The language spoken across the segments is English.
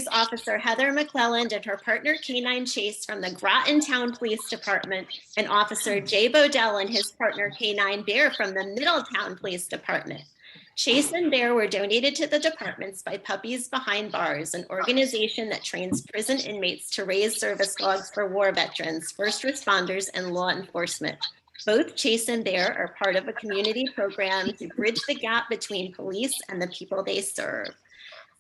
Officer Heather McClelland and her partner K9 Chase from the Groton Town Police Department, and Officer Jay Bodell and his partner K9 Bear from the Middletown Police Department. Chase and Bear were donated to the departments by Puppies Behind Bars, an organization that trains prison inmates to raise service dogs for war veterans, first responders, and law enforcement. Both Chase and Bear are part of a community program to bridge the gap between police and the people they serve.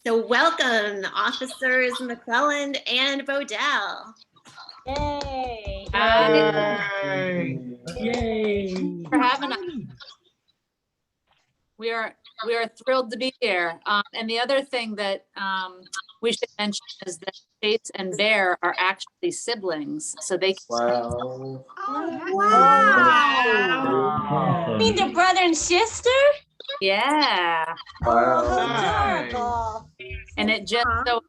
So welcome, Officers McClelland and Bodell. Yay! Yay! Yay! For having us. We are thrilled to be here. And the other thing that we should mention is that Chase and Bear are actually siblings, so they can. Wow! Oh, wow! You mean they're brother and sister? Yeah. Wow! How adorable! And it just so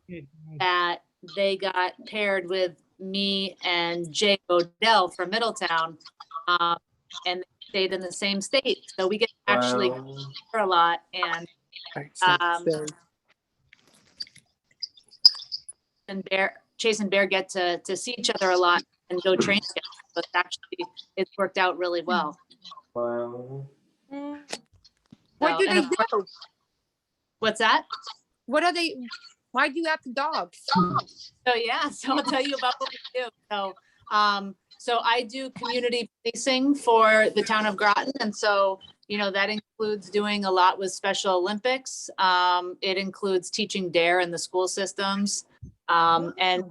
that they got paired with me and Jay Bodell from Middletown, and they stayed in the same state, so we get to actually hear a lot. And Chase and Bear get to see each other a lot and go train together. But actually, it's worked out really well. Wow. What do they do? What's that? What are they? Why do you have the dogs? So yeah, so I'll tell you about what we do. So I do community policing for the town of Groton, and so that includes doing a lot with Special Olympics. It includes teaching DARE in the school systems, and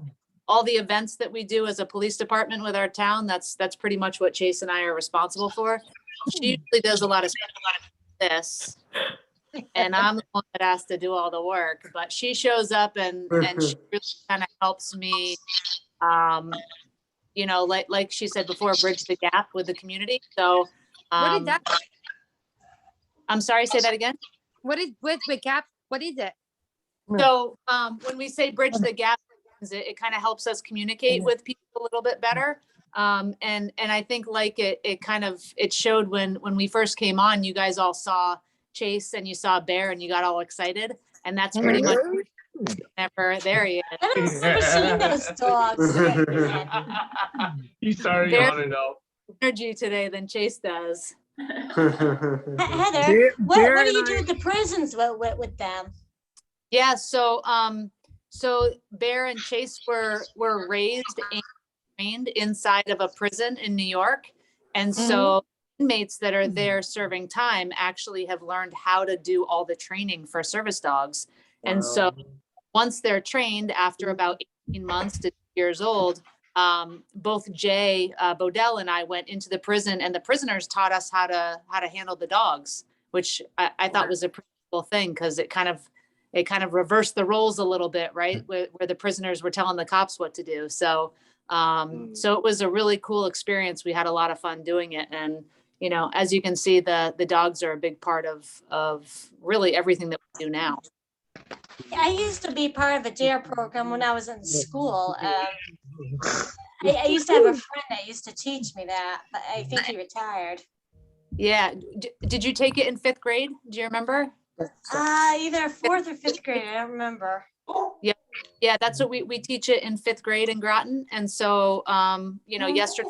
all the events that we do as a police department with our town. That's pretty much what Chase and I are responsible for. She usually does a lot of this, and I'm the one that has to do all the work. But she shows up and she really kind of helps me. Like she said before, bridge the gap with the community. So, what is that? I'm sorry, say that again. What is with the gap? What is it? So, when we say bridge the gap, it kind of helps us communicate with people a little bit better. And I think it showed when we first came on, you guys all saw Chase and you saw Bear and you got all excited, and that's pretty much never there he is. I've never seen those dogs. You started yawning though. Energy today than Chase does. Heather, what do you do at the prisons with them? Yeah, so Bear and Chase were raised and trained inside of a prison in New York, and so inmates that are there serving time actually have learned how to do all the training for service dogs. And so once they're trained, after about 18 months to 2 years old, both Jay Bodell and I went into the prison, and the prisoners taught us how to handle the dogs, which I thought was a pretty cool thing, because it kind of reversed the roles a little bit, right? Where the prisoners were telling the cops what to do. So it was a really cool experience. We had a lot of fun doing it. And, as you can see, the dogs are a big part of really everything that we do now. I used to be part of a DARE program when I was in school. I used to have a friend that used to teach me that, but I think he retired. Yeah. Did you take it in 5th grade? Do you remember? Either 4th or 5th grade. I don't remember. Yeah, that's what we teach it in 5th grade in Groton. And so, yesterday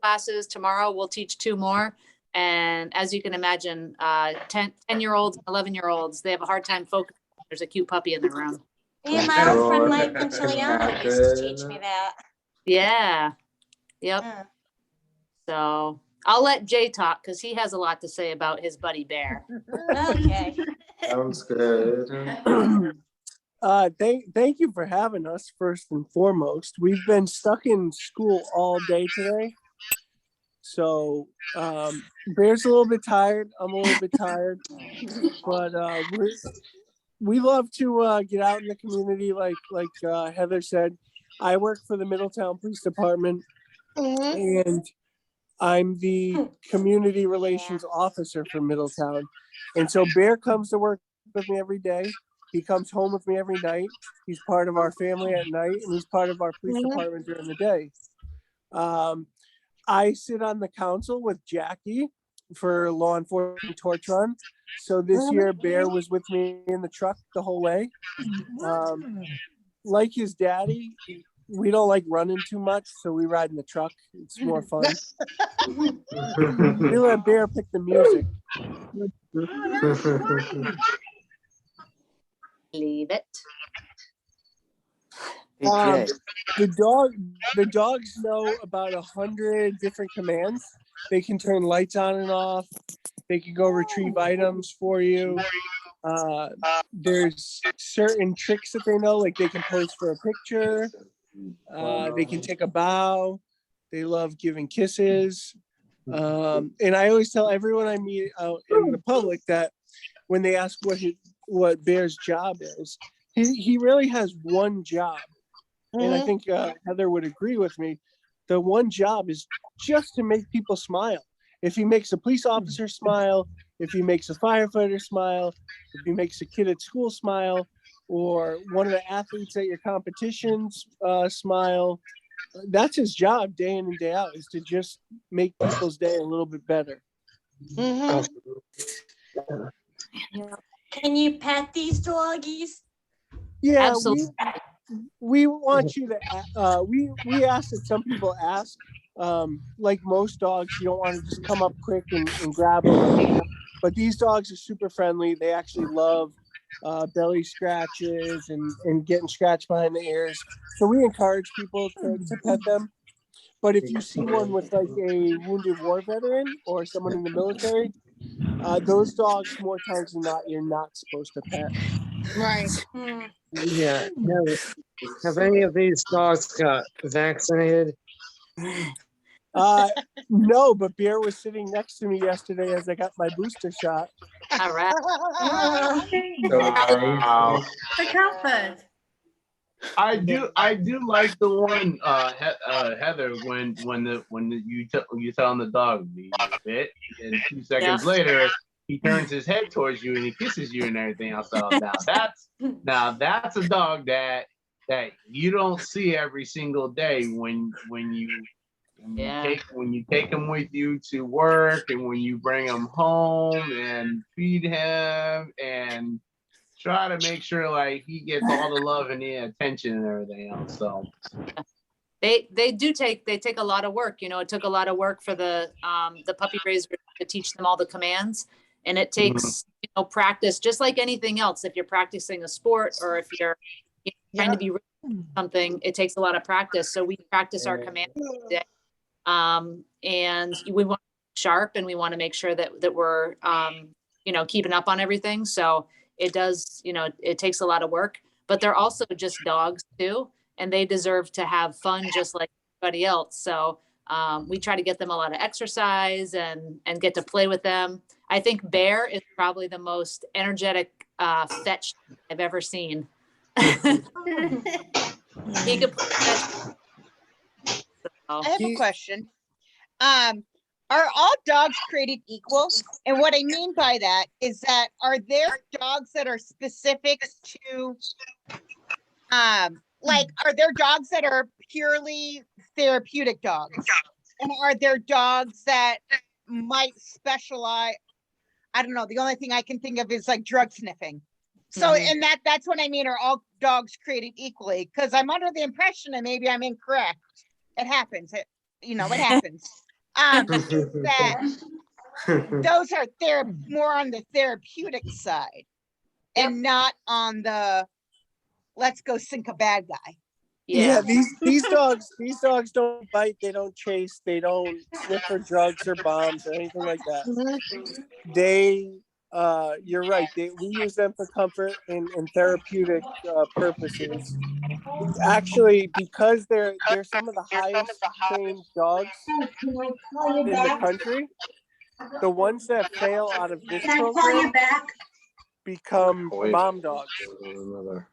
classes, tomorrow we'll teach 2 more. And as you can imagine, 10-year-olds, 11-year-olds, they have a hard time focusing. There's a cute puppy in the room. Yeah, my old friend Mike Quintiliano used to teach me that. Yeah. Yep. Yeah. So I'll let Jay talk, because he has a lot to say about his buddy Bear. Okay. Sounds good. Thank you for having us, first and foremost. We've been stuck in school all day today. So Bear's a little bit tired. I'm a little bit tired. But we love to get out in the community, like Heather said. I work for the Middletown Police Department, and I'm the community relations officer for Middletown. And so Bear comes to work with me every day. He comes home with me every night. He's part of our family at night, and he's part of our police department during the day. I sit on the council with Jackie for Law Enforcement Torch Run. So this year, Bear was with me in the truck the whole way. like his daddy, we don't like running too much, so we ride in the truck. It's more fun. We let Bear pick the music. Leave it. Um, the dogs know about 100 different commands. They can turn lights on and off. They can go retrieve items for you. There's certain tricks that they know, like they can pose for a picture. They can take a bow. They love giving kisses. And I always tell everyone I meet out in the public that when they ask what Bear's job is, he really has one job. And I think Heather would agree with me. The one job is just to make people smile. If he makes a police officer smile, if he makes a firefighter smile, if he makes a kid at school smile, or one of the athletes at your competitions smile, that's his job day in and day out, is to just make people's day a little bit better. Can you pet these doggies? Yeah, Absolutely. we want you to, we ask that some people ask, like most dogs, you don't want to just come up quick and grab them. But these dogs are super friendly. They actually love belly scratches and getting scratched behind the ears. So we encourage people to pet them. But if you see one with like a wounded war veteran or someone in the military, those dogs more times than not, you're not supposed to pet. Right. Yeah. Have any of these dogs got vaccinated? No, but Bear was sitting next to me yesterday as I got my booster shot. All right. Wow. Look how fun. I do like the one Heather when you telling the dog be bit, and 2 seconds later he turns his head towards you and he kisses you and everything else. So now that's a dog that you don't see every single day when you take him with you to work, and when you bring him home and feed him and try to make sure like he gets all the love and the attention and everything else. So They take a lot of work. You know, it took a lot of work for the puppy raisers to teach them all the commands, and it takes practice, just like anything else. If you're practicing a sport or if you're trying to be something, it takes a lot of practice. So we practice our commands today, and we want to be sharp, and we want to make sure that we're keeping up on everything. So it does, it takes a lot of work, but they're also just dogs too, and they deserve to have fun just like everybody else. So we try to get them a lot of exercise and get to play with them. I think Bear is probably the most energetic fetch I've ever seen. He could play fetch. I have a question. Are all dogs created equal? And what I mean by that is that are there dogs that are specific to, are there dogs that are purely therapeutic dogs? And are there dogs that might specialize? I don't know. The only thing I can think of is like drug sniffing. So, and that's what I mean. Are all dogs created equally? Because I'm under the impression, and maybe I'm incorrect. It happens. It happens. That those are more on the therapeutic side and not on the let's go sink a bad guy. Yeah, these dogs don't bite, they don't chase, they don't sniff for drugs or bombs or anything like that. They you're right, we use them for comfort and therapeutic purposes. Actually, because they're some of the highest trained dogs in the country, the ones that fail out of this program become bomb dogs,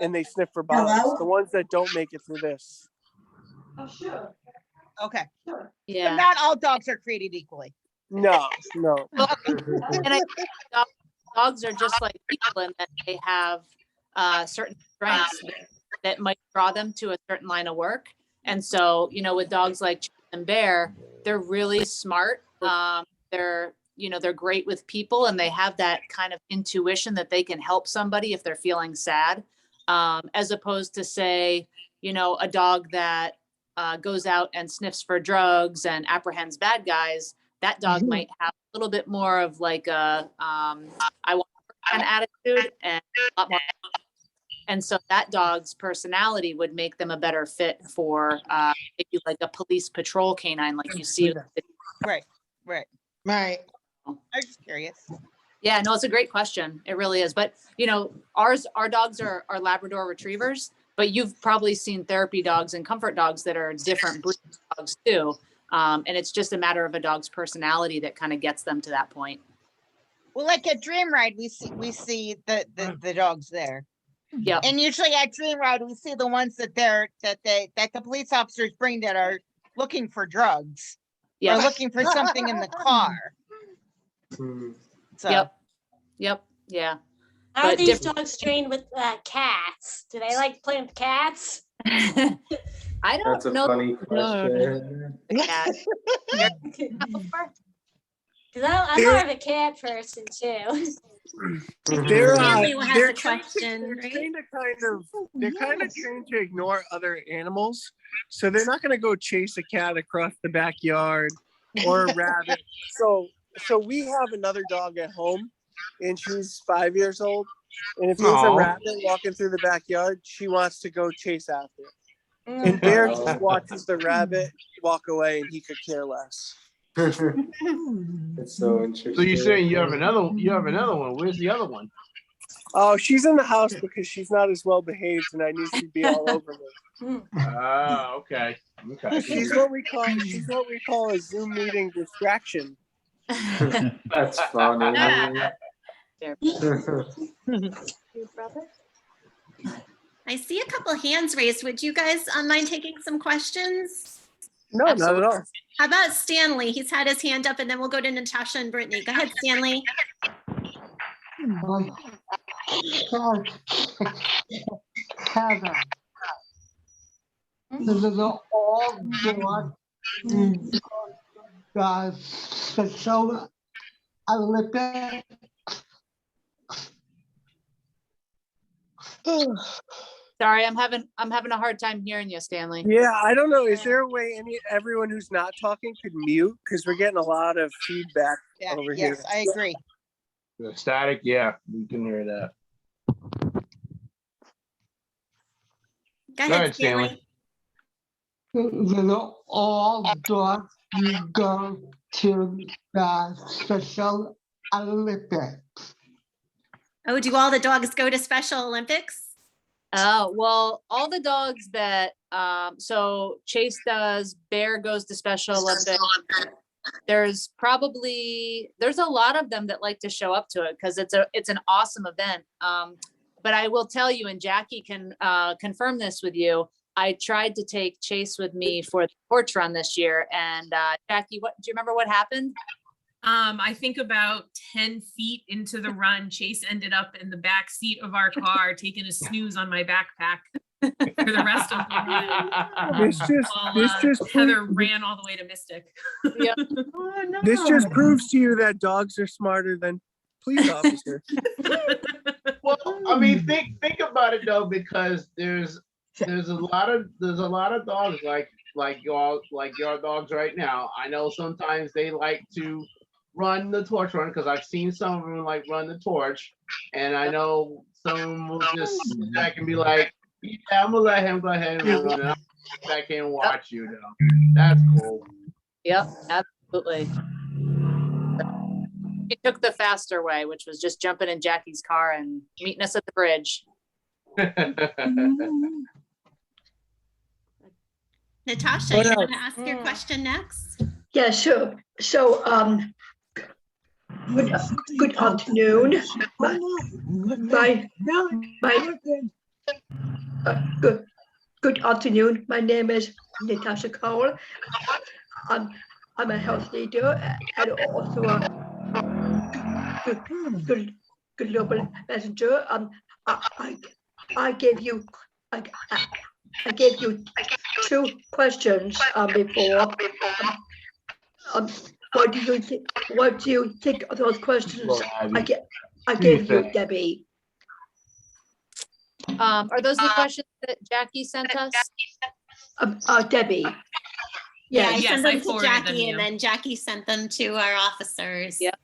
and they sniff for bombs. The ones that don't make it through this. Okay. Yeah. But not all dogs are created equally. No. And I think dogs are just like people in that they have certain strengths that might draw them to a certain line of work. And so, with dogs like Chase and Bear, they're really smart. They're great with people, and they have that kind of intuition that they can help somebody if they're feeling sad. as opposed to say, you know, a dog that goes out and sniffs for drugs and apprehends bad guys. That dog might have a little bit more of like a I want kind of attitude and a lot more. And so that dog's personality would make them a better fit for maybe like a police patrol canine, like you see. Right. Right. I'm just curious. Yeah, no, it's a great question. It really is. But you know, our dogs are Labrador retrievers, but you've probably seen therapy dogs and comfort dogs that are different breed dogs too. And it's just a matter of a dog's personality that kind of gets them to that point. Well, like at Dream Ride, we see the dogs there. Yeah. And usually at Dream Ride, we see the ones that the police officers bring that are looking for drugs. Yeah. Or looking for something in the car. So Yep. Yeah. How are But these dogs trained with cats? Do they like playing with cats? I don't That's a know. funny question. Yeah. Because I'm more of a cat person too. They're Stanley will have they're the trained- question, they're right? trained to they're kind of trained to ignore other animals, so they're not going to go chase a cat across the backyard or a rabbit. So we have another dog at home, and she's 5 years old. And if there's a Aw. rabbit walking through the backyard, she wants to go chase after it. And Bear just watches the rabbit walk away, and he could care less. It's so interesting. So you're saying you have another one. Where's the other one? Oh, she's in the house because she's not as well behaved, and I need to be all over her. Ah, okay. She's what we call a Zoom meeting distraction. That's funny. I see a couple hands raised. Would you guys mind taking some questions? No, not at all. How about Stanley? He's had his hand up, and then we'll go to Natasha and Brittany. Go ahead, Stanley. Heather. This is all dog special Olympic. Sorry, I'm having a hard time hearing you, Stanley. Yeah, I don't know. Is there a way everyone who's not talking could mute? Because we're getting a lot of feedback over here. Yes, I agree. The static, yeah, we can hear that. Go ahead, Stanley. Stanley. They're all dogs you go to the Special Olympics. Oh, do all the dogs go to Special Olympics? Oh, well, all the dogs that, so Chase does, Bear goes to Special Olympics. There's a lot of them that like to show up to it because it's an awesome event. But I will tell you, and Jackie can confirm this with you, I tried to take Chase with me for the torch run this year. And Jackie, do you remember what happened? I think about 10 feet into the run, Chase ended up in the back seat of our car, taking a snooze on my backpack for the rest of the run. Heather ran all the way to Mystic. Yeah. Oh, no. This just proves to you that dogs are smarter than police officers. Well, I mean, think about it though, because there's a lot of dogs like your dogs right now. I know sometimes they like to run the torch run because I've seen some of them like run the torch, and I know some will just sit back and be like, "Yeah, I'm gonna let him go ahead and run it. I'll sit back and watch you though." That's cool. Yep, absolutely. He took the faster way, which was just jumping in Jackie's car and meeting us at the bridge. Natasha, you want to ask your question next? Yeah, sure. So, good afternoon. Good afternoon. My name is Natasha Cole. I'm a health leader and also a global messenger. I gave you two questions before. What do you think of those questions? I gave you, Debbie. Are those the questions that Jackie sent us? Debbie. Yeah, I Yes. Yes, sent I them to forwarded them Jackie to and you. then Jackie sent them to our officers. Yep.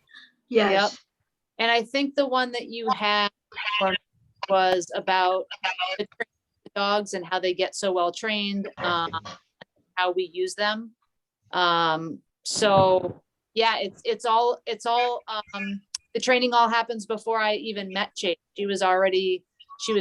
Yes. And I think the one that you had was about the dogs and how they get so well trained, how we use them. So yeah, it's all, the training all happens before I even met Chase. She was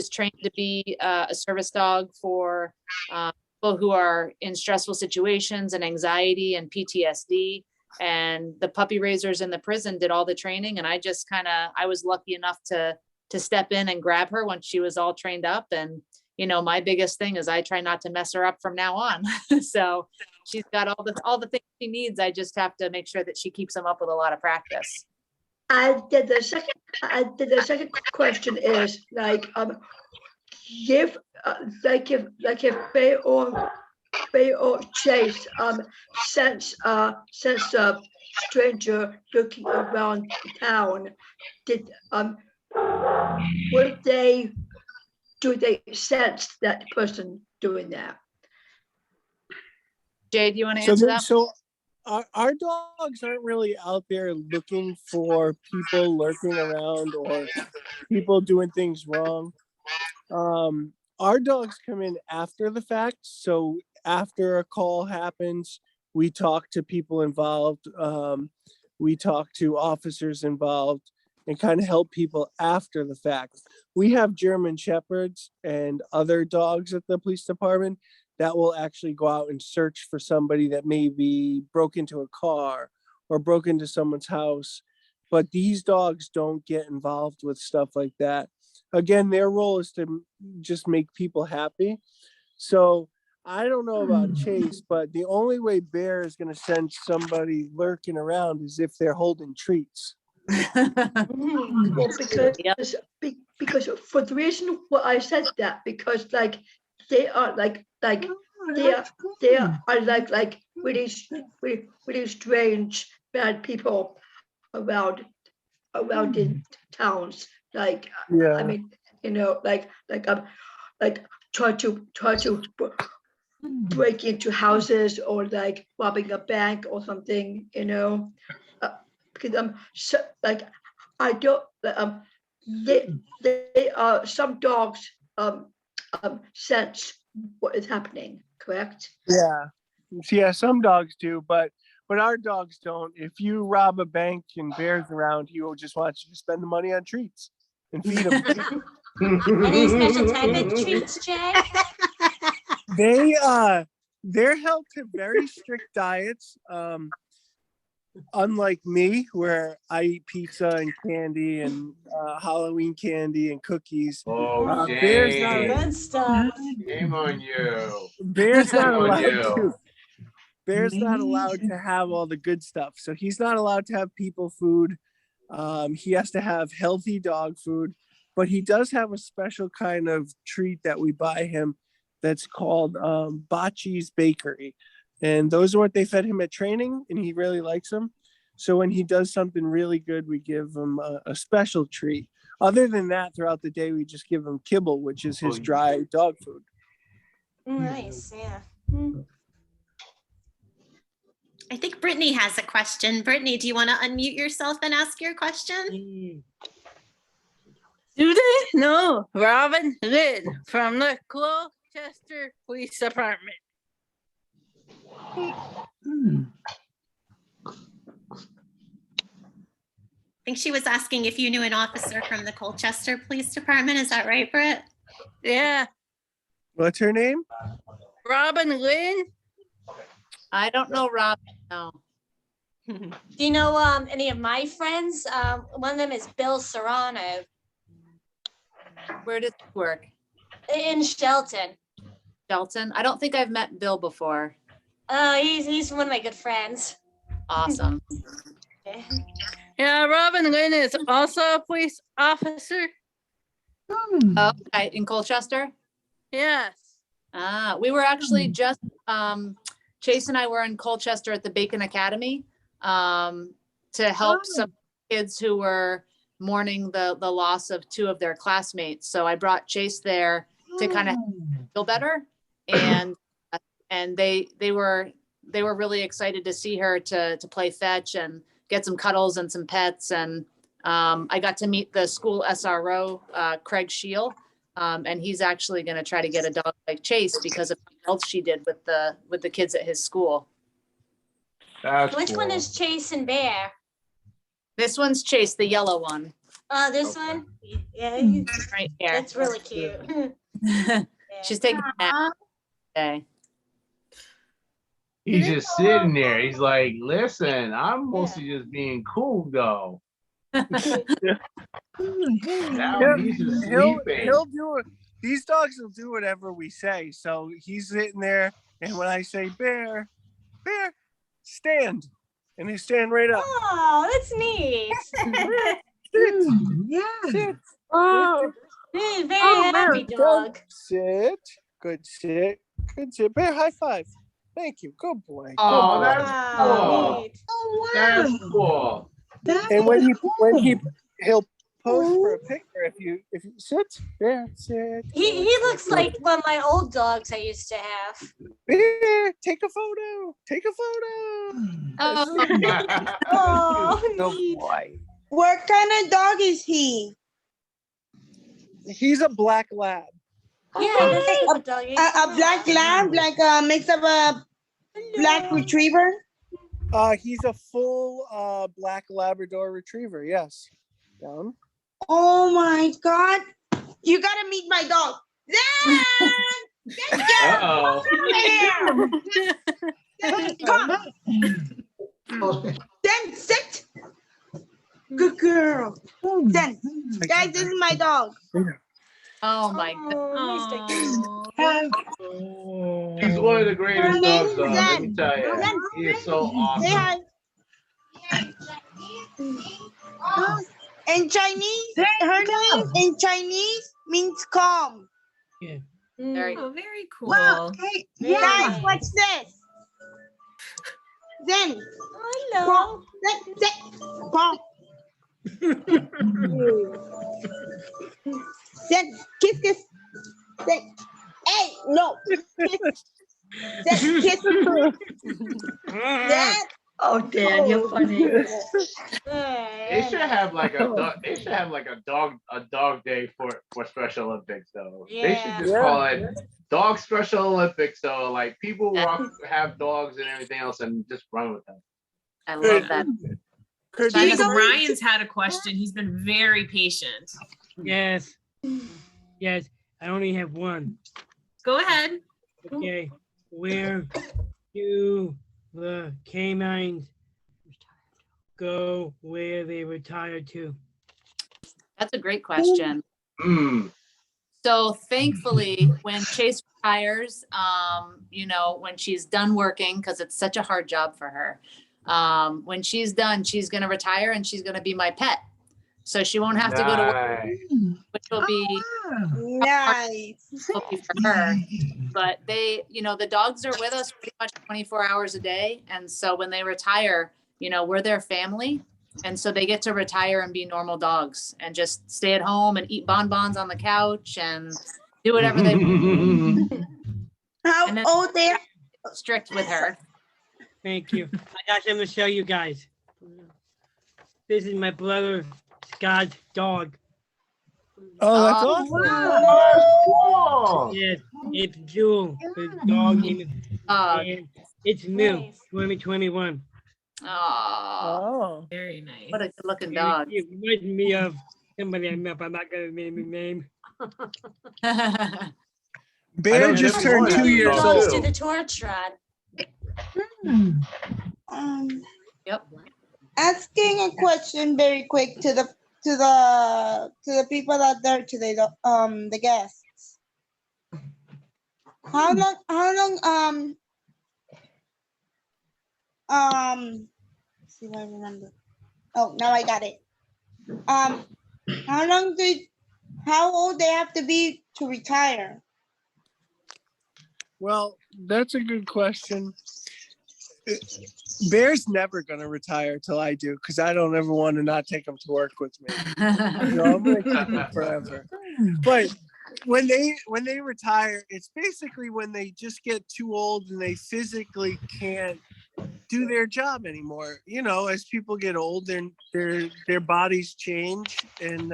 trained to be a service dog for people who are in stressful situations and anxiety and PTSD. And the puppy raisers in the prison did all the training. And I just I was lucky enough to step in and grab her when she was all trained up. And, my biggest thing is I try not to mess her up from now on. So she's got all the things she needs. I just have to make sure that she keeps them up with a lot of practice. The second question is if Bay or Chase sense a stranger looking around town, do they sense that person doing that? Jay, do you want to answer that? So our dogs aren't really out there looking for people lurking around or people doing things wrong. Our dogs come in after the fact. So after a call happens, we talk to people involved. We talk to officers involved and kind of help people after the fact. We have German Shepherds and other dogs at the police department that will actually go out and search for somebody that maybe broke into a car or broke into someone's house. But these dogs don't get involved with stuff like that. Again, their role is to just make people happy. So I don't know about Chase, but the only way Bear is going to sense somebody lurking around is if they're holding treats. Well, because for the reason why I said that, because they are really strange bad people around in towns. I mean, try to break into houses or robbing a bank or something, because I don't they are some dogs sense what is happening, correct? Yeah, some dogs do, but our dogs don't. If you rob a bank and Bear's around, he will just want you to spend the money on treats and feed them. Any special type of treats, Jay? They're held to very strict diets. Unlike me, where I eat pizza and candy and Halloween candy and cookies. Bear's not Good stuff. Shame on you. Bear's not Shame on allowed you. to. Bear's not allowed to have all the good stuff. So he's not allowed to have people food. He has to have healthy dog food, but he does have a special kind of treat that we buy him that's called Bocce's Bakery. And those are what they fed him at training, and he really likes them. So when he does something really good, we give him a special treat. Other than that, throughout the day, we just give him kibble, which is his dry dog food. Nice, yeah. I think Brittany has a question. Brittany, do you want to unmute yourself and ask your question? Do they know Robin Lynn from the Colchester Police Department? I think she was asking if you knew an officer from the Colchester Police Department. Is that right, Britt? Yeah. What's her name? Robin Lynn. I don't know Robin, no. Do you know any of my friends? One of them is Bill Serrano. Where does he work? In Shelton. Shelton? I don't think I've met Bill before. Oh, he's one of my good friends. Awesome. Yeah, Robin Lynn is also a police officer. Okay, in Colchester? Yes. We were actually just, Chase and I were in Colchester at the Bacon Academy to help some kids who were mourning the loss of two of their classmates. So I brought Chase there to kind of feel better, and they were really excited to see her, to play fetch and get some cuddles and some pets. And I got to meet the school SRO, Craig Scheel, and he's actually going to try to get a dog like Chase because of what else she did with the kids at his school. That's Which one cool. is Chase and Bear? This one's Chase, the yellow one. Oh, this one? Yeah, Right here. that's really cute. She's taking a nap today. He's just sitting there. He's like, listen, I'm mostly just being cool though. Now he's just sleeping. He'll do it. These dogs will do whatever we say. So he's sitting there, and when I say bear, bear, stand, and he stand right up. Oh, that's neat. Sit. Oh, very happy dog. Sit. Good sit. Good sit. Bear, high five. Thank you. Good boy. Oh, Good boy. that's cool. That's cool. And when he'll pose for a picture if you sit there, sit. He looks like one of my old dogs I used to have. Bear, take a photo. Take a photo. Oh, Good boy. What kind of dog is he? He's a black lab. Yeah, that's the type of dog. A black lab, like a mix of a black retriever? He's a full black Labrador retriever, yes. Down. Oh my God. You gotta meet my dog. Zen! Zen, come! Zen, sit! Good girl. Zen, guys, this is my dog. Oh my goodness. He's one of the greatest dogs, though. Let me tell you. He is so awesome. In Chinese, her name in Chinese means calm. Yeah. Very cool. Wow, hey, guys, what's this? Zen. Hello. Calm. Zen, kiss. Zen. Hey, no. Zen, kiss. Zen. Oh, Dan, you're funny. They should have like a dog. They should have like a dog day for Special Olympics though. They should just call it Dog Special Olympics. So like people have dogs and everything else and just run with them. I love that. Ryan's had a question. He's been very patient. Yes. Yes. I only have one. Go ahead. Okay. Where do the canines go where they retire to? That's a great question. So thankfully, when Chase retires, when she's done working, because it's such a hard job for her, when she's done, she's going to retire and she's going to be my pet. So she won't have to go to work, which will be nice for her. But the dogs are with us pretty much 24 hours a day. And so when they retire, we're their family. And so they get to retire and be normal dogs and just stay at home and eat bonbons on the couch and do whatever they want. How old they are? Strict with her. Thank you. I got something to show you guys. This is my brother Scott's dog. Oh, that's awesome. Wow. Cool. Yes, it's Jewel. The dog name is, and it's new, 2021. Oh, very nice. What a good looking dog. It reminds me of somebody I met, but I'm not gonna name his name. Bear just turned 2 years Goes to old. the torch rod. Yep. Asking a question very quick to the people that are there today, the guests. How long see if I remember. Oh, now I got it. How old they have to be to retire? Well, that's a good question. Bear's never gonna retire till I do, because I don't ever want to not take him to work with me. I'm gonna keep him forever. But when they retire, it's basically when they just get too old and they physically can't do their job anymore. As people get old, their bodies change and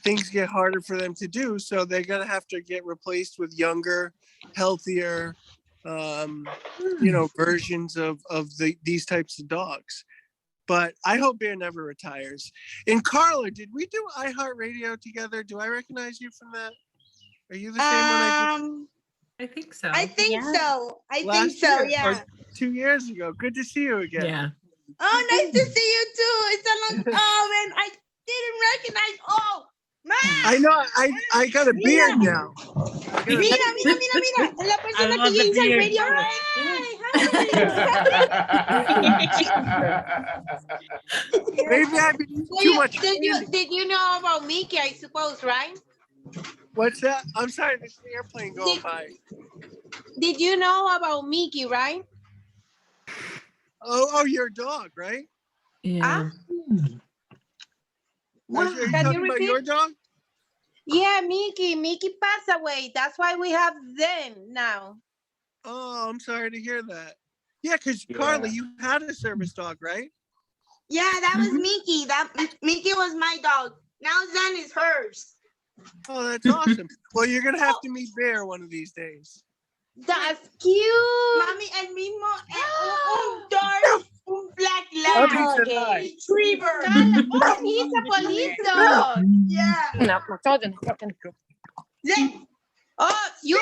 things get harder for them to do. So they're gonna have to get replaced with younger, healthier, versions of these types of dogs. But I hope Bear never retires. And Carla, did we do iHeartRadio together? Do I recognize you from that? Are you the same one? I think so. I think so. Last year, Yeah. or 2 years ago. Good to see you again. Yeah. Oh, nice to see you too. It's a long. Oh man, I didn't recognize. Oh man. I know. I got a beard now. Mira. La persona que yo hice el radio. Maybe I've been eating too much candy. Did you know about Mickey? I suppose, right? What's that? I'm sorry, there's an airplane going by. Did you know about Mickey, right? Oh, your dog, right? Yeah. Are you talking about your dog? Yeah, Mickey passed away. That's why we have them now. Oh, I'm sorry to hear that. Yeah, because Carla, you had a service dog, right? Yeah, that was Mickey. Mickey was my dog. Now Zen is hers. Oh, that's awesome. Well, you're gonna have to meet Bear one of these days. That's cute. Mami, el mismo, un dark, un black lab retriever. Oh, he's a police dog. Yeah. No, Then, you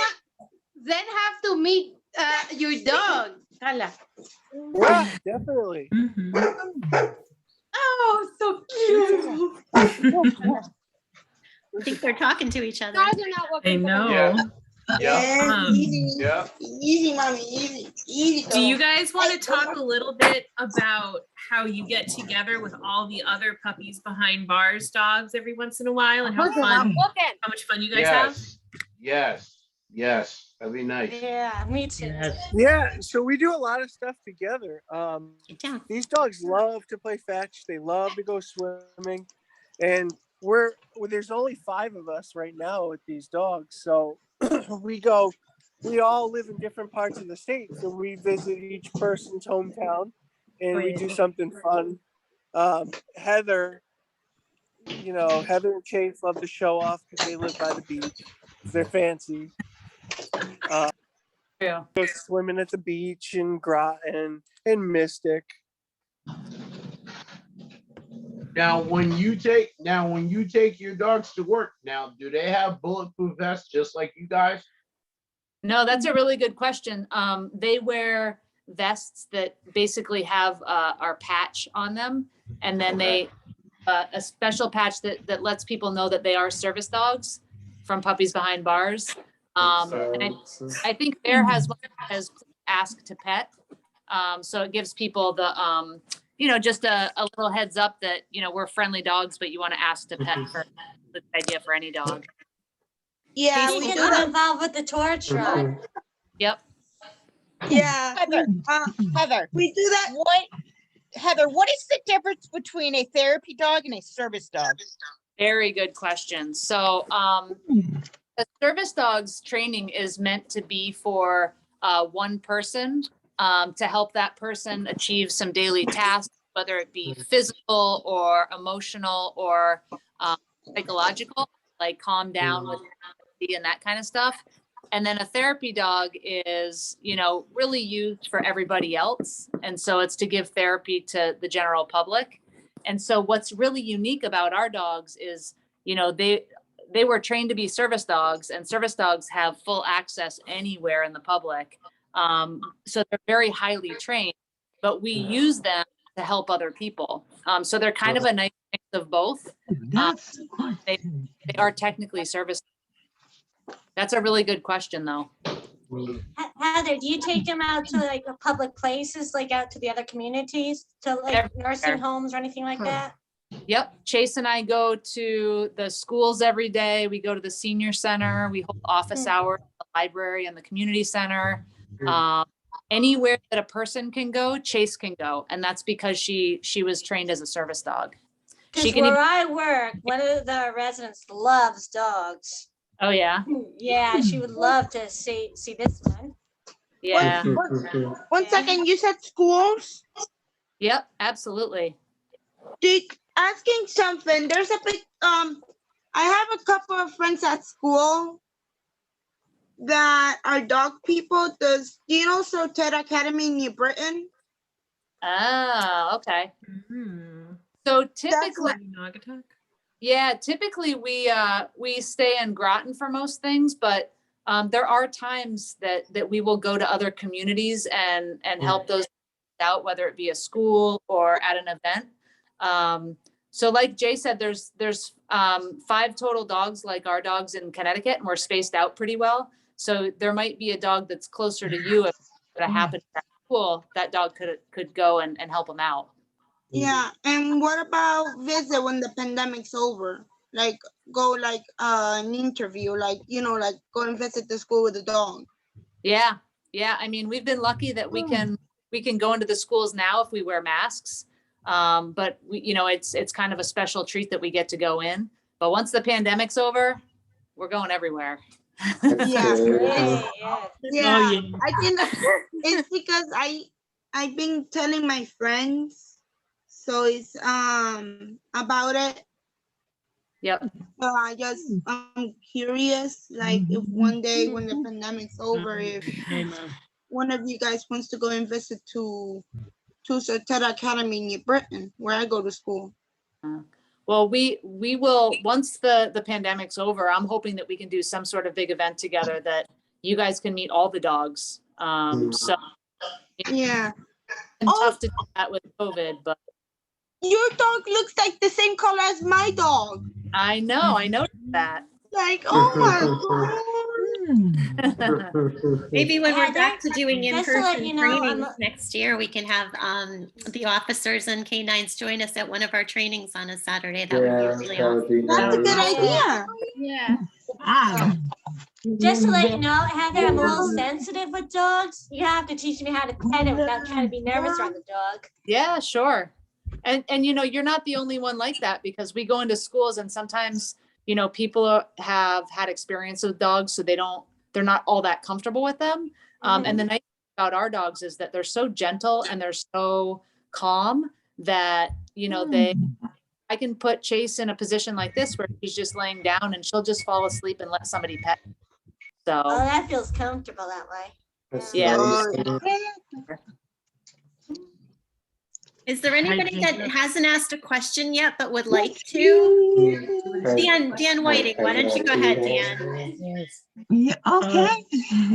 then have to meet your dog. Carla. Yeah, definitely. Oh, so cute. I think they're talking to each other. I know. Easy, mommy, easy. Do you guys want to talk a little bit about how you get together with all the other puppies behind bars dogs every once in a while and how much fun you guys have? Yes. That'd be nice. Yeah, me too. Yeah, so we do a lot of stuff together. These dogs love to play fetch. They love to go swimming, and there's only 5 of us right now with these dogs. So we all live in different parts of the state. So we visit each person's hometown and we do something fun. Heather and Chase love to show off because they live by the beach. They're fancy. Go swimming at the beach and Groton and Mystic. Now, when you take your dogs to work, now do they have bulletproof vests just like you guys? No, that's a really good question. They wear vests that basically have our patch on them, and then a special patch that lets people know that they are service dogs from Puppies Behind Bars. And I think Bear has one that says ask to pet. So it gives people the just a little heads up that, we're friendly dogs, but you want to ask to pet for the idea for any dog. Yeah, we get involved with the torch run. Yep. Yeah. Heather, we do that. Heather, what is the difference between a therapy dog and a service dog? Very good question. So the service dog's training is meant to be for one person to help that person achieve some daily tasks, whether it be physical or emotional or psychological, like calm down with and that kind of stuff. And then a therapy dog is, really used for everybody else. And so it's to give therapy to the general public. And so what's really unique about our dogs is, they were trained to be service dogs, and service dogs have full access anywhere in the public. So they're very highly trained, but we use them to help other people. So they're kind of a nice mix of both. They are technically service. That's a really good question, though. Heather, do you take them out to public places, out to the other communities, to nursing homes or anything like that? Yep. Chase and I go to the schools every day. We go to the senior center. We hold office hours at the library and the community center. anywhere that a person can go, Chase can go. And that's because she was trained as a service dog. She Because can where even, I work, one of the residents loves dogs. oh yeah. Yeah, she would love to see this one. Yeah. One second, you said schools? Yep, absolutely. Asking something, there's a big, I have a couple of friends at school that are dog people. Do you know Sotet Academy in New Britain? Oh, okay. So typically, yeah, typically we stay in Groton for most things, but there are times that we will go to other communities and help those out, whether it be a school or at an event. So like Jay said, there's 5 total dogs like our dogs in Connecticut, and we're spaced out pretty well. So there might be a dog that's closer to you. If it happened at school, that dog could go and help them out. Yeah, and what about visit when the pandemic's over? Like go like an interview, like like go and visit the school with the dog. Yeah. I mean, we've been lucky that we can go into the schools now if we wear masks. But we, it's kind of a special treat that we get to go in. But once the pandemic's over, we're going everywhere. Yeah. yeah. I think it's because I've been telling my friends, so it's about it. Yep. I'm curious, like if one day when the pandemic's over, if one of you guys wants to go and visit to Sotet Academy in New Britain, where I go to school. Well, we will, once the pandemic's over, I'm hoping that we can do some sort of big event together that you guys can meet all the dogs. So yeah, it's tough to do that with COVID, but your dog looks like the same color as my dog. I noticed that. Like, oh my God. Maybe when we're back to doing just to let in-person you know, trainings next year, we can have the officers and canines join us at one of our trainings on a Saturday. That would be really awesome. That's a good idea. Yeah. Just to let you know, Heather, I'm a little sensitive with dogs. You have to teach me how to pet it without trying to be nervous around the dog. Yeah, sure. And you're not the only one like that, because we go into schools and sometimes, people have had experience with dogs, so they're not all that comfortable with them. And the nice thing about our dogs is that they're so gentle and they're so calm that, I can put Chase in a position like this where she's just laying down and she'll just fall asleep and let somebody pet. So oh, that feels comfortable that way. Yeah. Is there anybody that hasn't asked a question yet but would like to? Dan Whiting, why don't you go ahead, Dan? Yeah, okay.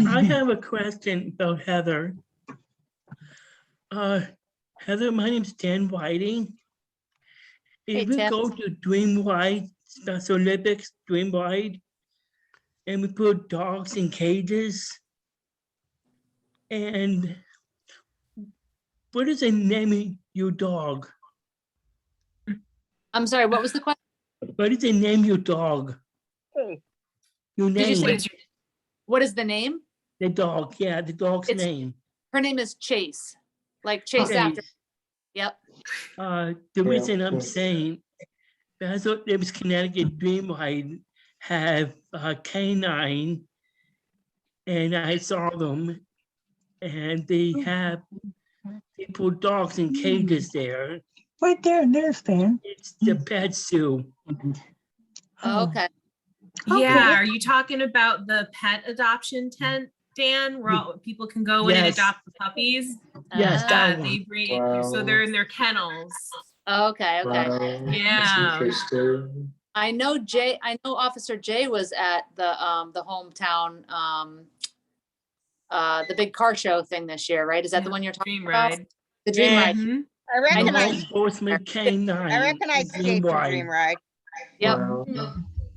I have a question about Heather. Heather, my name's Dan Whiting. If we go to Dreamwide, Special Olympics, Dreamwide, and we put dogs in cages, and what is the name of your dog? I'm sorry, what was the question? What is the name of your dog? Your Did you name. say, what is the name? The dog, yeah, the dog's name. Her name is Chase, like Chase after. Yep. The reason I'm saying, I thought there was Connecticut Dreamwide have a canine, and I saw them, and they put dogs in cages there. Right there in their stand. It's the pet zoo. Oh, okay. Yeah, are you talking about the pet adoption tent, Dan, where people can go in and adopt the puppies? Yes, that one. They bring, so they're in their kennels. Okay. Yeah. I know Officer Jay was at the hometown, the big car show thing this year, right? Is that the one you're talking Dream about? Ride. The Dream Ride. Mm-hmm. I recognize I recognize Jay from Dream Ride. Yep.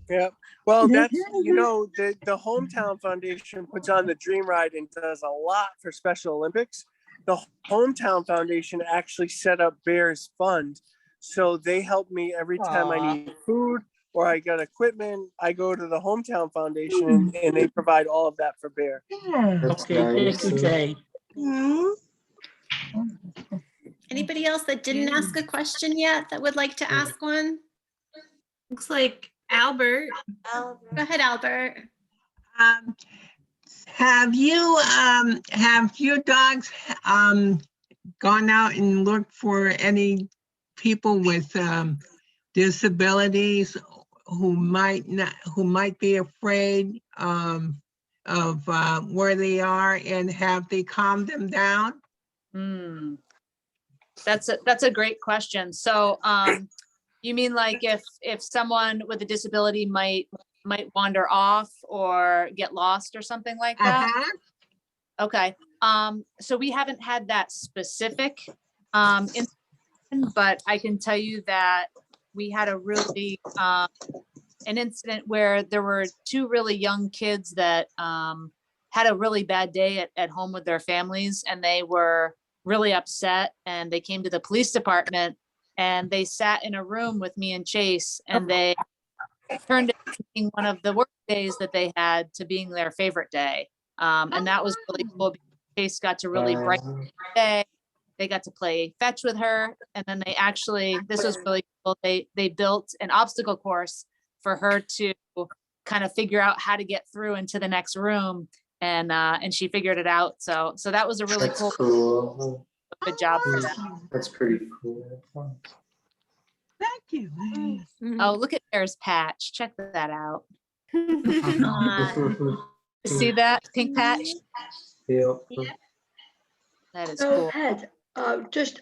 Yep. Well, that's, the Hometown Foundation puts on the Dream Ride and does a lot for Special Olympics. The Hometown Foundation actually set up Bear's Fund. So they help me every time I need food or I got equipment. I go to the Hometown Foundation and they provide all of that for Bear. Okay, thank you, Jay. Hmm? Anybody else that didn't ask a question yet that would like to ask one? Looks like Albert. Go ahead, Albert. Have your dogs gone out and looked for any people with disabilities who might be afraid of where they are, and have they calmed them down? That's a great question. So, you mean like if someone with a disability might wander off or get lost or something like that? Okay. So we haven't had that specific incident, but I can tell you that we had a really an incident where there were two really young kids that had a really bad day at home with their families, and they were really upset, and they came to the police department, and they sat in a room with me and Chase, and they turned it from being one of the worst days that they had to being their favorite day. And that was really cool because Chase got to really brighten the day. They got to play fetch with her. And then they actually, this was really cool. They built an obstacle course for her to kind of figure out how to get through into the next room. And she figured it out. So that was a really Cool. good job for them. That's pretty cool. Thank you. Oh, look at Bear's patch. Check that out. See that pink patch? Yeah. That is So cool. Ed, just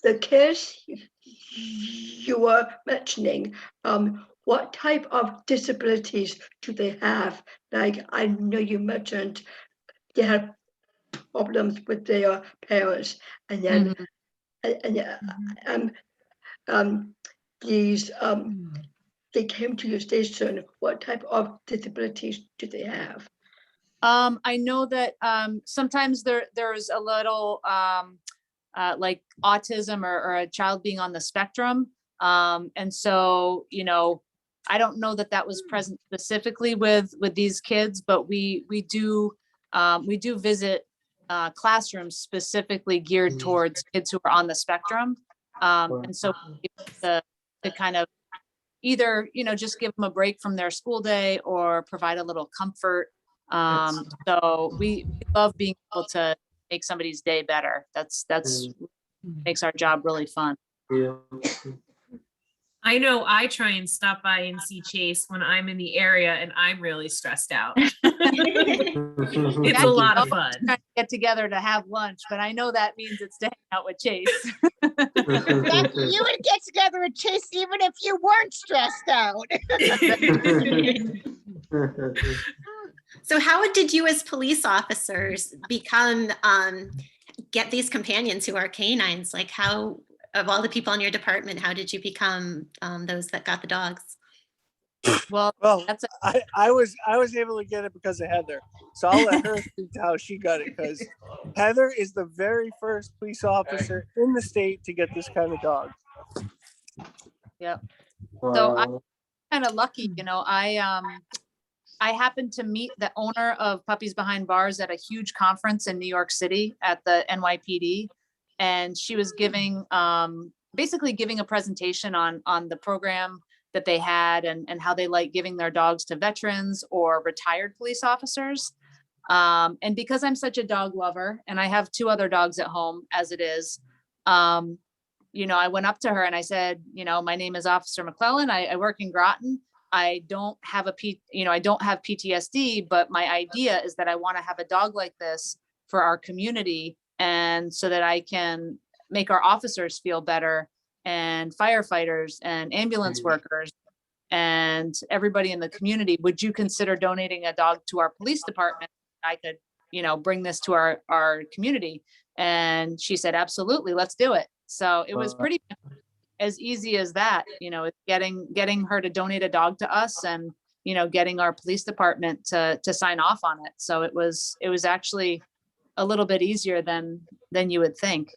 the kids you were mentioning, what type of disabilities do they have? Like, I know you mentioned they had problems with their parents, and then they came to your station. What type of disabilities do they have? I know that sometimes there's a little like autism or a child being on the spectrum. And so, I don't know that was present specifically with these kids, but we do visit classrooms specifically geared towards kids who are on the spectrum. And so to kind of either, just give them a break from their school day or provide a little comfort. So we love being able to make somebody's day better. That's makes our job really fun. Yeah. I know I try and stop by and see Chase when I'm in the area and I'm really stressed out. It's a lot of fun. Trying to get together to have lunch, but I know that means it's to hang out with Chase. You would get together with Chase even if you weren't stressed out. So how did you as police officers become, get these companions who are canines? Like how, of all the people in your department, how did you become those that got the dogs? Well, I was able to get it because of Heather. So I'll let her speak to how she got it, because Heather is the very first police officer in the state to get this kind of dog. Yep. So I'm kind of lucky, I happened to meet the owner of Puppies Behind Bars at a huge conference in New York City at the NYPD. And she was giving, basically giving a presentation on the program that they had and how they like giving their dogs to veterans or retired police officers. And because I'm such a dog lover and I have two other dogs at home as it is, I went up to her and I said, my name is Officer McClelland. I work in Groton. I don't have I don't have PTSD, but my idea is that I want to have a dog like this for our community, and so that I can make our officers feel better, and firefighters and ambulance workers and everybody in the community. Would you consider donating a dog to our police department? I could, bring this to our community. And she said, absolutely, let's do it. So it was pretty as easy as that, getting her to donate a dog to us and, getting our police department to sign off on it. So it was actually a little bit easier than you would think.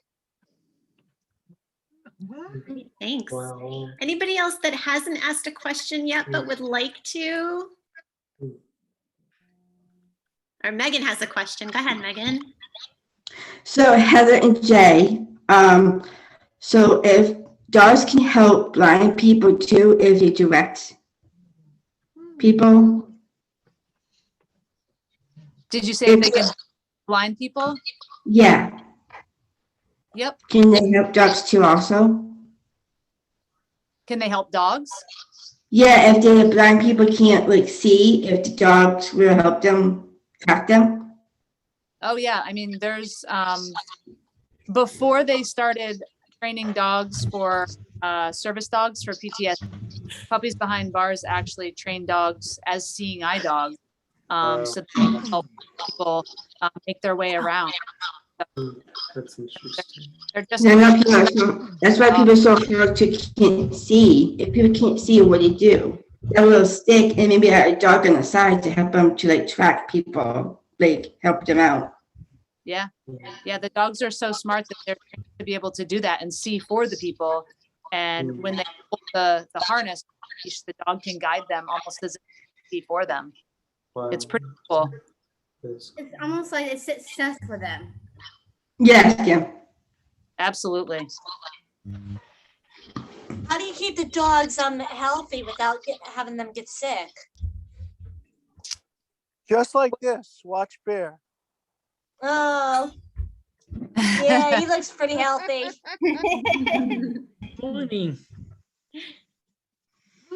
Thanks. Wow. Anybody else that hasn't asked a question yet but would like to? Or Megan has a question. Go ahead, Megan. So Heather and Jay, so if dogs can help blind people too, if they direct people? Did you say if they can blind people? Yeah. Yep. Can they help dogs too also? Can they help dogs? Yeah, if the blind people can't like see, if the dogs will help them track them. Oh yeah, I mean, there's before they started training dogs for service dogs for PTSD, Puppies Behind Bars actually train dogs as seeing eye dogs, so they can help people make their way around. That's interesting. They're just Yeah, I know people are so, that's why people are so hard to can't see. If people can't see, what do you do? A little stick and maybe a dog on the side to help them to like track people, like help them out. Yeah, the dogs are so smart that they're trained to be able to do that and see for the people. And when they pull the harness, the dog can guide them almost as if they see for them. Wow. It's pretty cool. It's almost like it sits sense for them. Yeah. Absolutely. How do you keep the dogs healthy without having them get sick? Just like this. Watch Bear. Oh, yeah, he looks pretty healthy. Morning.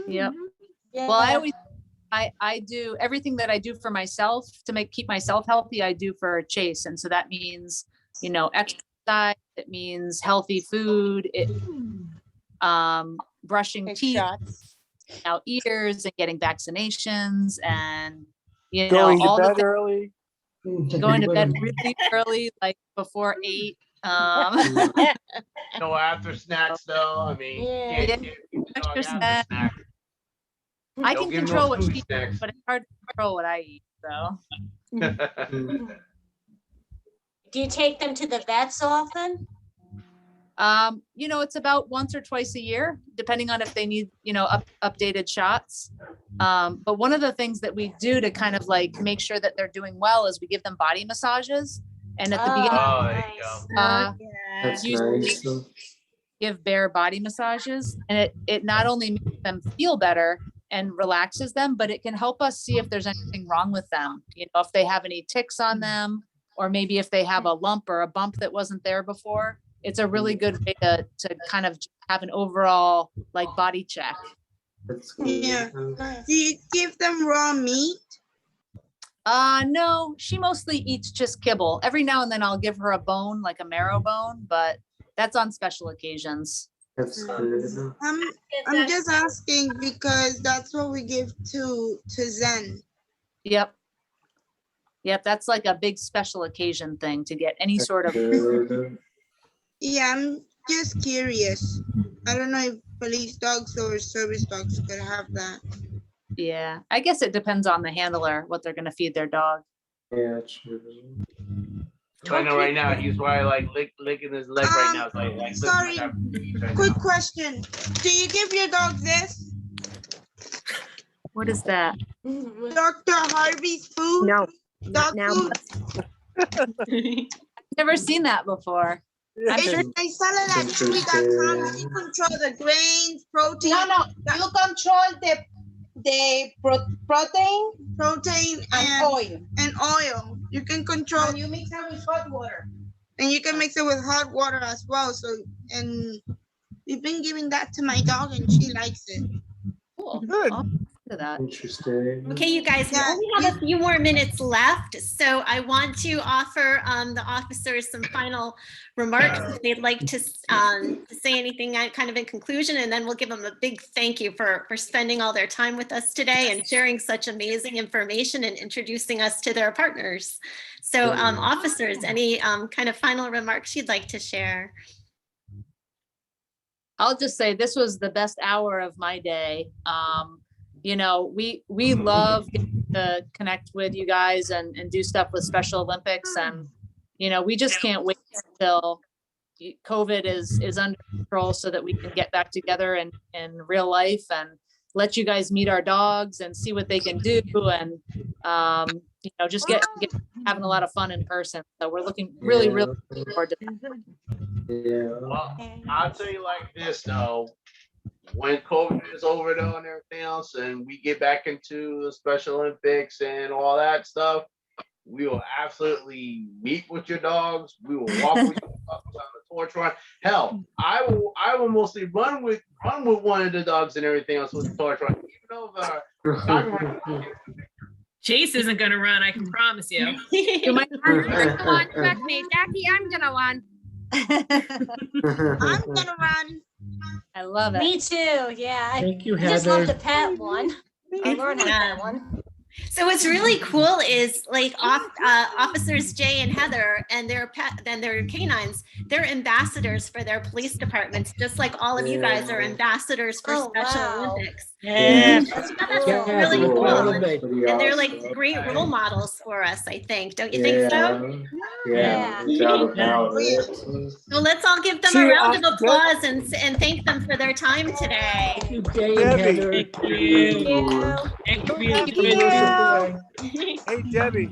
Yep. Yeah. Well, I do everything that I do for myself to keep myself healthy. I do for Chase, and so that means exercise. It means healthy food. It brushing teeth, out ears, and getting vaccinations, and Going to all the bed things. early. Going to bed really early, like before 8. No after snacks though. I mean, Yeah. can't give the dog Extra after snack. snack. I Don't can give 'em control no what food she eats, snacks. but it's hard to control what I eat. So, Do you take them to the vets often? it's about once or twice a year, depending on if they need, updated shots. But one of the things that we do to kind of like make sure that they're doing well is we give them body massages. And at the beginning, there you go. That's you nice. give Bear body massages, and it not only makes them feel better and relaxes them, but it can help us see if there's anything wrong with them. If they have any ticks on them, or maybe if they have a lump or a bump that wasn't there before. It's a really good way to kind of have an overall like body check. That's cool. Yeah. Do you give them raw meat? No, she mostly eats just kibble. Every now and then I'll give her a bone, like a marrow bone, but that's on special occasions. That's good. I'm just asking because that's what we give to Zen. Yep, that's like a big special occasion thing to get any sort of. Good. Yeah, I'm just curious. I don't know if police dogs or service dogs could have that. Yeah, I guess it depends on the handler, what they're going to feed their dog. Yeah, true. I know right now he's probably like licking his leg right now. So like Sorry, quick question. Do you give your dog this? What is that? Dr. Harvey's food? No, Dog now. food? Never seen that before. I'm sure. They sell it at Chewy.com. You control the grains, protein. No, you control the protein and oil. And oil. You can control. And you mix it with hot water. And you can mix it with hot water as well. So, and we've been giving that to my dog and she likes it. Cool. Good. That. Interesting. Okay, you guys, we only have a few more minutes left, so I want to offer the officers some final remarks if they'd like to say anything kind of in conclusion, and then we'll give them a big thank you for spending all their time with us today and sharing such amazing information and introducing us to their partners. So officers, any kind of final remarks you'd like to share? I'll just say this was the best hour of my day. We love getting to connect with you guys and do stuff with Special Olympics. And, we just can't wait until COVID is under control so that we can get back together in real life and let you guys meet our dogs and see what they can do. And, just get having a lot of fun in person. So we're looking really forward to that. Well, I'll tell you like this though. When COVID is over though and everything else, and we get back into the Special Olympics and all that stuff, we will absolutely meet with your dogs. We will walk with your dogs on the torch run. Hell, I will mostly run with one of the dogs and everything else with the torch run. Even though Chase isn't gonna run, I can promise you. You might Trust me, Jackie, I'm gonna run. I'm gonna run. I love it. Me too, yeah. Thank you, I just love Heather. to pet one. I learned how to pet one. So what's really cool is like officers Jay and Heather and their canines, they're ambassadors for their police departments, just like all of you guys are ambassadors for Special Olympics. Yeah. That's really cool. And they're like great role models for us, I think. Don't you think so? Yeah. So let's all give them a round of applause and thank them for their time today. Debbie. Hey, Debbie.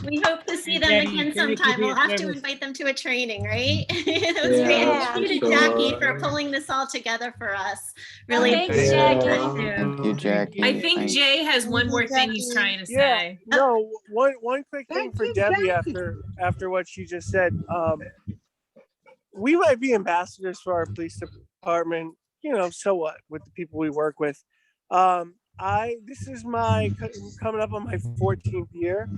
We hope to see them again sometime. We'll have to invite them to a training, right? That was Yeah, great. And thank you to Jackie sure. for pulling this all together for us. Really Thanks, appreciate it. Jackie. Thank you, Jackie. I think Thanks. Jay has one more thing he's trying to Yeah, say. no, one quick thing for Debbie after what she just said. We might be ambassadors for our police department, so what, with the people we work with. This is coming up on my 14th year,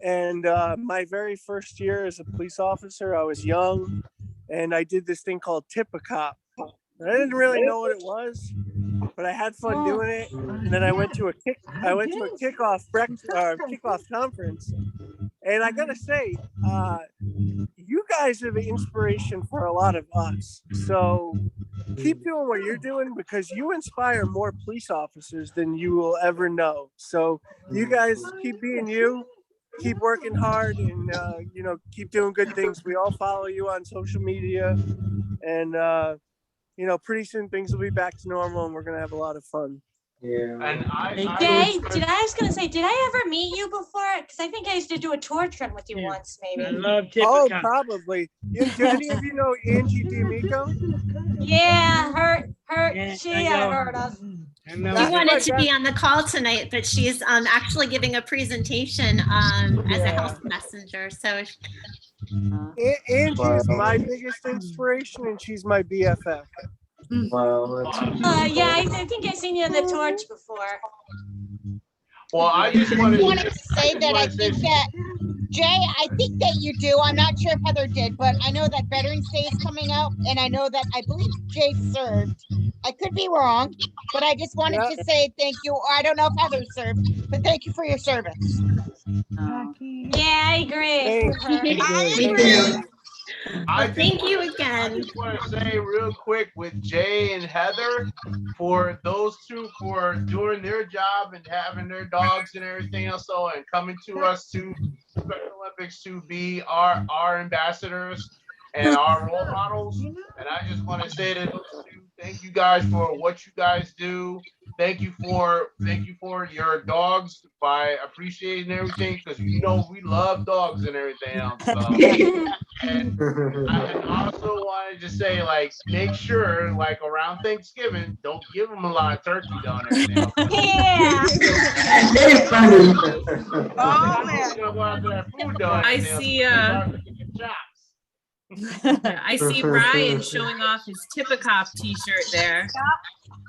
and my very first year as a police officer, I was young, and I did this thing called Tip a Cop. I didn't really know what it was, but I had fun doing it. And then I went to a kickoff conference, and I gotta say, you guys are the inspiration for a lot of us. So keep doing what you're doing, because you inspire more police officers than you will ever know. So you guys keep being you, keep working hard, and keep doing good things. We all follow you on social media, and pretty soon things will be back to normal, and we're gonna have a lot of fun. Yeah. And Jay, I was gonna say, did I ever meet you before? Because I think I used to do a torch run with you once, maybe. I love Oh, Tipica. probably. Do any of you know Angie D'Amico? Yeah, Yeah, she I I know. heard of. I know. She wanted to be on the call tonight, but she's actually giving a presentation as a health messenger. So Angie is my biggest inspiration, and she's my BFF. Wow, that's Yeah, I think I've seen you on the torch before. well, I just wanted to say that I think that Jay, I think that you do. I'm not sure if Heather did, but I know that Veterans Day is coming up, and I know that I believe Jay served. I could be wrong, but I just wanted to say thank you. I don't know if Heather served, but thank you for your service. Yeah, I agree. thank you again. I just want to say real quick with Jay and Heather, for those two for doing their job and having their dogs and everything else, and coming to us to Special Olympics to be our ambassadors and our role models. And I just want to say to those two, thank you guys for what you guys do. Thank you for your dogs by appreciating everything, because we love dogs and everything else. So. And I also wanted to say, make sure, around Thanksgiving, don't give them a lot of turkey down there. Yeah. Very funny. Oh man. I see I see Brian showing off his Tipicop t-shirt there.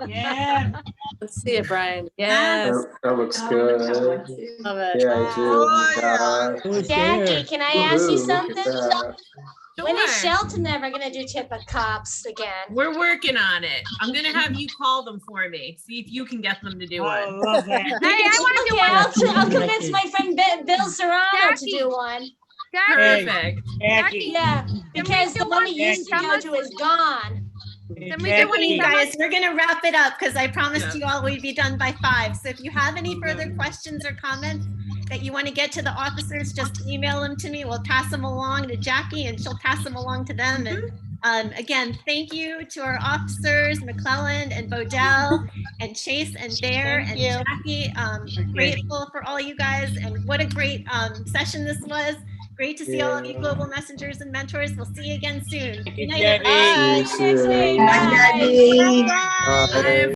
Yeah. Let's see it, Brian. Yes. That looks good. Love it. Yeah, I do. Jackie, can I ask you Woohoo, look at something? that. When is Sure. Shelton ever gonna do Tip of Cops again? We're working on it. I'm gonna have you call them for me. See if you can get them to do I one. love that. Hey, I want to do one. I'll convince my friend Bill Serrano to do one. Jackie, Perfect. Jackie. Yeah, because the one he used to go Jackie. to is gone. Can we do one Hey in guys, we're gonna wrap it up because I promised you all we'd be done by 5. So if you have any further questions or comments that you want to get to the officers, just email them to me. We'll pass them along to Jackie, and she'll pass them along to them, and Again, thank you to our officers, McClelland and Bodell and Chase and Bear Thank and you. Jackie. Grateful for all you guys, and what a great session this was. Great to see all of you global messengers and mentors. We'll see you again soon. Good night, everybody. Bye. See you soon. Bye, Daddy. Bye. Bye.